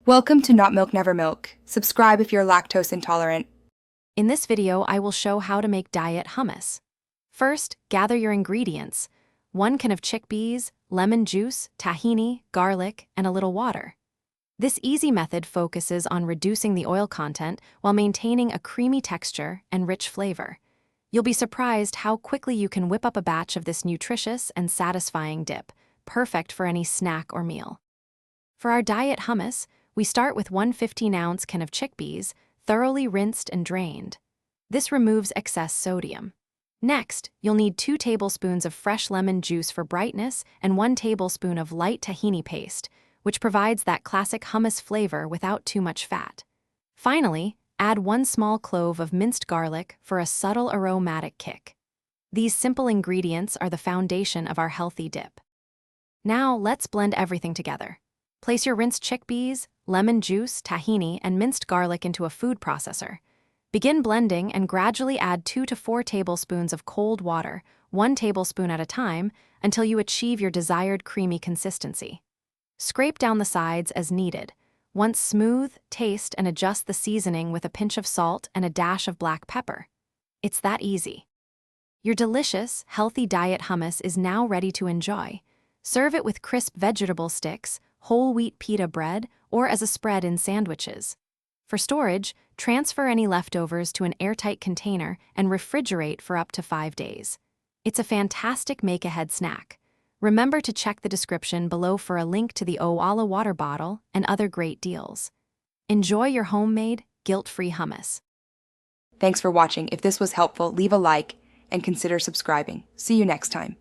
Welcome to Not Milk Never Milk. Subscribe if you're lactose intolerant. In this video, I will show how to make diet hummus. First, gather your ingredients: 1 can of chickpeas, lemon juice, tahini, garlic, and a little water. This easy method focuses on reducing the oil content while maintaining a creamy texture and rich flavor. You'll be surprised how quickly you can whip up a batch of this nutritious and satisfying dip, perfect for any snack or meal. For our diet hummus, we start with 1 15-ounce can of chickpeas, thoroughly rinsed and drained. This removes excess sodium. Next, you'll need 2 tablespoons of fresh lemon juice for brightness and 1 tablespoon of light tahini paste, which provides that classic hummus flavor without too much fat. Finally, add 1 small clove of minced garlic for a subtle aromatic kick. These simple ingredients are the foundation of our healthy dip. Now, let's blend everything together. Place your rinsed chickpeas, lemon juice, tahini, and minced garlic into a food processor. Begin blending and gradually add 2 to 4 tablespoons of cold water, 1 tablespoon at a time, until you achieve your desired creamy consistency. Scrape down the sides as needed. Once smooth, taste and adjust the seasoning with a pinch of salt and a dash of black pepper. It's that easy. Your delicious, healthy diet hummus is now ready to enjoy. Serve it with crisp vegetable sticks, whole wheat pita bread, or as a spread in sandwiches. For storage, transfer any leftovers to an airtight container and refrigerate for up to 5 days. It's a fantastic make-ahead snack. Remember to check the description below for a link to the Owala water bottle and other great deals. Enjoy your homemade, guilt-free hummus. Thanks for watching. If this was helpful, leave a like and consider subscribing. See you next time.